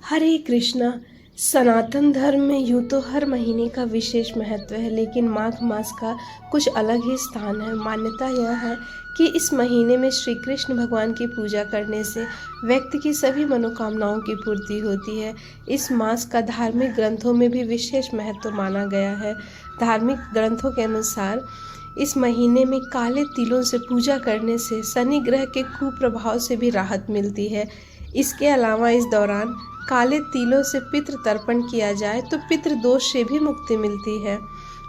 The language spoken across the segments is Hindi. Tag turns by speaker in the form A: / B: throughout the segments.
A: हरे कृष्णा। सनातन धर्म में यूँ तो हर महीने का विशेष महत्व है, लेकिन माघ मास का कुछ अलग ही स्थान है। मान्यता यह है कि इस महीने में श्री कृष्ण भगवान की पूजा करने से व्यक्ति की सभी मनोकामनाओं की पूर्ति होती है। इस मास का धार्मिक ग्रंथों में भी विशेष महत्व माना गया है। धार्मिक ग्रंथों के अनुसार इस महीने में काले तिलों से पूजा करने से शनि ग्रह के कुप्रभाव से भी राहत मिलती है। इसके अलावा इस दौरान काले तिलों से पितृ तर्पण किया जाए तो पितृ दोष से भी मुक्ति मिलती है।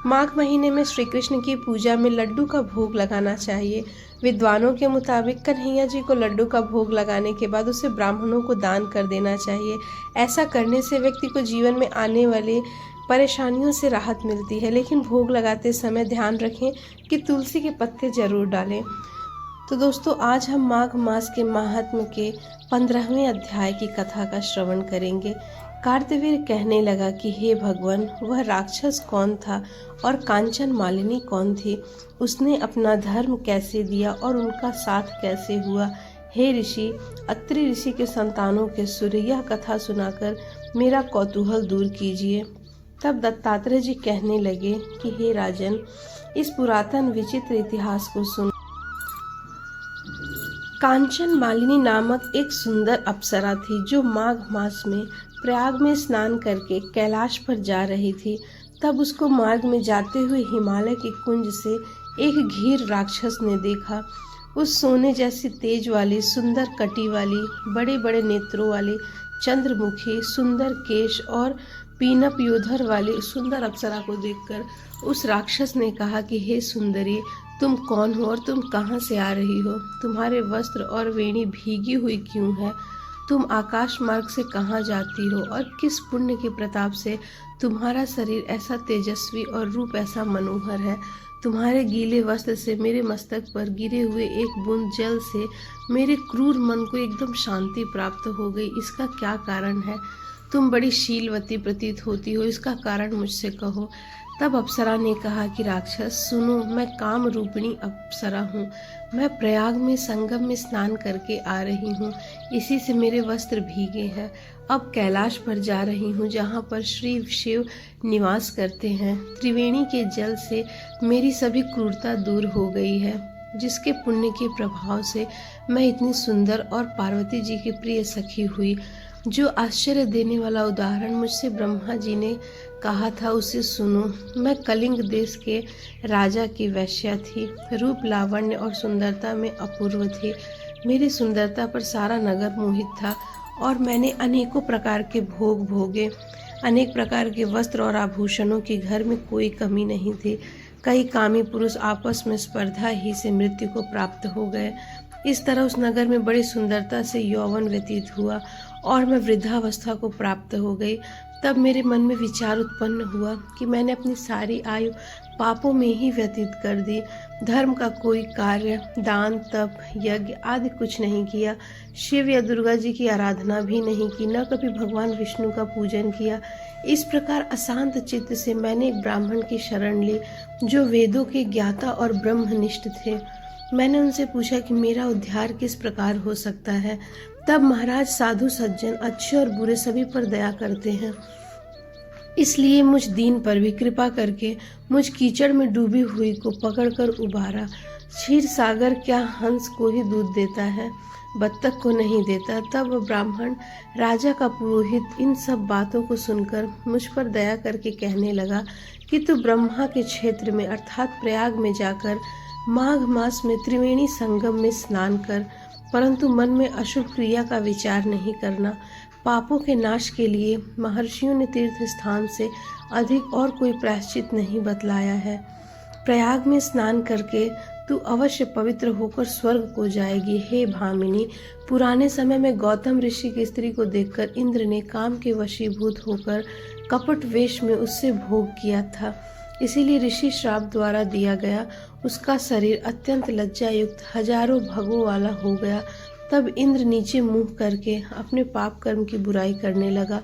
A: माघ महीने में श्री कृष्ण की पूजा में लड्डू का भोग लगाना चाहिए। विद्वानों के मुताबिक कन्हैया जी को लड्डू का भोग लगाने के बाद उसे ब्राह्मणों को दान कर देना चाहिए। ऐसा करने से व्यक्ति को जीवन में आने वाले परेशानियों से राहत मिलती है, लेकिन भोग लगाते समय ध्यान रखें कि तुलसी के पत्ते जरूर डालें। तो दोस्तों, आज हम माघ मास के महात्म के 15वें अध्याय की कथा का श्रवण करेंगे। कार्तवीर कहने लगा कि हे भगवान, वह राक्षस कौन था और कांचन मालिनी कौन थी? उसने अपना धर्म कैसे दिया और उनका साथ कैसे हुआ? हे ऋषि, अत्रि ऋषि के संतानों के सूर्य, यह कथा सुनाकर मेरा कौतूहल दूर कीजिए। तब दत्तात्रेय जी कहने लगे कि हे राजन, इस पुरातन विचित्र इतिहास को सुनो। कांचन मालिनी नामक एक सुंदर अप्सरा थी जो माघ मास में प्रयाग में स्नान करके कैलाश पर जा रही थी। तब उसको मार्ग में जाते हुए हिमालय के कुंज से एक घीर राक्षस ने देखा। उस सोने जैसी तेज वाली, सुंदर कटी वाली, बड़े बड़े नेत्रों वाली, चंद्रमुखी, सुंदर केश और पीनप योधर वाली सुंदर अप्सरा को देखकर उस राक्षस ने कहा कि हे सुंदरी, तुम कौन हो और तुम कहाँ से आ रही हो? तुम्हारे वस्त्र और वेणी भीगी हुई क्यों है? तुम आकाश मार्ग से कहाँ जाती हो और किस पुण्य के प्रताप से तुम्हारा शरीर ऐसा तेजस्वी और रूप ऐसा मनोहर है? तुम्हारे गीले वस्त्र से मेरे मस्तक पर गिरे हुए एक बूंद जल से मेरे क्रूर मन को एकदम शांति प्राप्त हो गई। इसका क्या कारण है? तुम बड़ी शीलवती प्रतीत होती हो, इसका कारण मुझसे कहो। तब अप्सरा ने कहा कि राक्षस सुनो, मैं काम रूपिणी अप्सरा हूँ। मैं प्रयाग में संगम में स्नान करके आ रही हूँ, इसी से मेरे वस्त्र भीगे हैं। अब कैलाश पर जा रही हूँ, जहाँ पर श्री शिव निवास करते हैं। त्रिवेणी के जल से मेरी सभी क्रूरता दूर हो गई है, जिसके पुण्य के प्रभाव से मैं इतनी सुंदर और पार्वती जी की प्रिय सखी हुई। जो आश्चर्य देने वाला उदाहरण मुझसे ब्रह्मा जी ने कहा था, उसे सुनो। मैं कलिंग देश के राजा की वैश्या थी। रूप, लावण्य और सुंदरता में अपूर्व थी। मेरी सुंदरता पर सारा नगर मोहित था और मैंने अनेकों प्रकार के भोग भोगे। अनेक प्रकार के वस्त्र और आभूषणों की घर में कोई कमी नहीं थी। कई कामी पुरुष आपस में स्पर्धा ही से मृत्यु को प्राप्त हो गए। इस तरह उस नगर में बड़ी सुंदरता से यौवन व्यतीत हुआ और मैं वृद्धावस्था को प्राप्त हो गई। तब मेरे मन में विचार उत्पन्न हुआ कि मैंने अपनी सारी आयु पापों में ही व्यतीत कर दी। धर्म का कोई कार्य, दान, तप, यज्ञ आदि कुछ नहीं किया। शिव या दुर्गा जी की आराधना भी नहीं की, न कभी भगवान विष्णु का पूजन किया। इस प्रकार अशांत चित्त से मैंने एक ब्राह्मण की शरण ली, जो वेदों के ज्ञाता और ब्रह्मनिष्ठ थे। मैंने उनसे पूछा कि मेरा उद्धार किस प्रकार हो सकता है। तब महाराज, साधु सज्जन अच्छे और बुरे सभी पर दया करते हैं, इसलिए मुझ दीन पर भी कृपा करके मुझ कीचड़ में डूबी हुई को पकड़कर उबारा। क्षीर सागर क्या हंस को ही दूध देता है, बत्तख को नहीं देता? तब वह ब्राह्मण, राजा का पुरोहित, इन सब बातों को सुनकर मुझ पर दया करके कहने लगा कि तू ब्रह्मा के क्षेत्र में अर्थात प्रयाग में जाकर माघ मास में त्रिवेणी संगम में स्नान कर, परंतु मन में अशुभ क्रिया का विचार नहीं करना। पापों के नाश के लिए महर्षियों ने तीर्थ स्थान से अधिक और कोई प्रायश्चित नहीं बतलाया है। प्रयाग में स्नान करके तू अवश्य पवित्र होकर स्वर्ग को जाएगी। हे भामिनी, पुराने समय में गौतम ऋषि की स्त्री को देखकर इंद्र ने काम के वशीभूत होकर कपट वेश में उससे भोग किया था, इसीलिए ऋषि श्राप द्वारा दिया गया उसका शरीर अत्यंत लज्जा युक्त हजारों भगों वाला हो गया। तब इंद्र नीचे मुंह करके अपने पाप कर्म की बुराई करने लगा।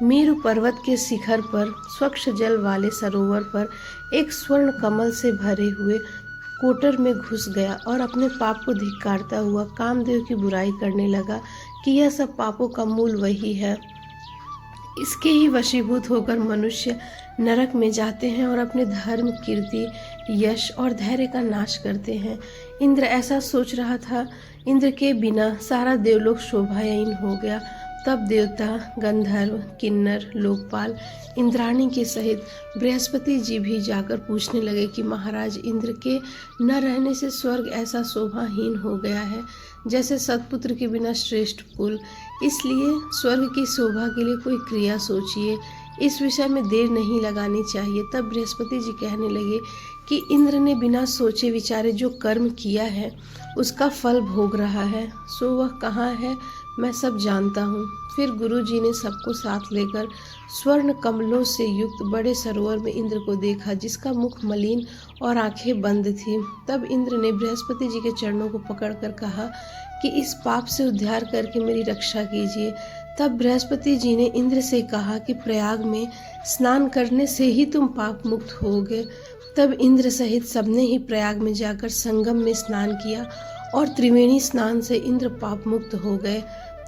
A: मेरु पर्वत के शिखर पर स्वच्छ जल वाले सरोवर पर एक स्वर्ण कमल से भरे हुए कोटर में घुस गया और अपने पाप को धिक्कारता हुआ कामदेव की बुराई करने लगा कि यह सब पापों का मूल वही है इसके ही वशीभूत होकर मनुष्य नरक में जाते हैं और अपने धर्म, कीर्ति, यश और धैर्य का नाश करते हैं। इंद्र ऐसा सोच रहा था। इंद्र के बिना सारा देवलोक शोभाहीन हो गया। तब देवता, गंधर्व, किन्नर, लोकपाल, इंद्राणी के सहित बृहस्पति जी भी जाकर पूछने लगे कि महाराज, इंद्र के न रहने से स्वर्ग ऐसा शोभाहीन हो गया है जैसे सतपुत्र के बिना श्रेष्ठ कुल। इसलिए स्वर्ग की शोभा के लिए कोई क्रिया सोचिए, इस विषय में देर नहीं लगानी चाहिए। तब बृहस्पति जी कहने लगे कि इंद्र ने बिना सोचे विचारे जो कर्म किया है उसका फल भोग रहा है, सो वह कहाँ है मैं सब जानता हूँ। फिर गुरु जी ने सबको साथ लेकर स्वर्ण कमलों से युक्त बड़े सरोवर में इंद्र को देखा, जिसका मुख मलिन और आंखें बंद थी। तब इंद्र ने बृहस्पति जी के चरणों को पकड़कर कहा कि इस पाप से उद्धार करके मेरी रक्षा कीजिए। तब बृहस्पति जी ने इंद्र से कहा कि प्रयाग में स्नान करने से ही तुम पाप मुक्त होगे। तब इंद्र सहित सबने ही प्रयाग में जाकर संगम में स्नान किया और त्रिवेणी स्नान से इंद्र पाप मुक्त हो गए।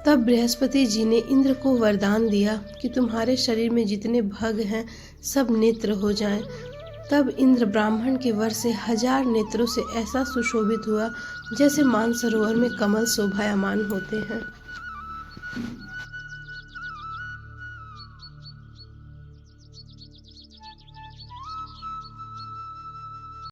A: तब बृहस्पति जी ने इंद्र को वरदान दिया कि तुम्हारे शरीर में जितने भग हैं सब नेत्र हो जाएं। तब इंद्र ब्राह्मण के वर से 1000 नेत्रों से ऐसा सुशोभित हुआ जैसे मानसरोवर में कमल शोभायमान होते हैं।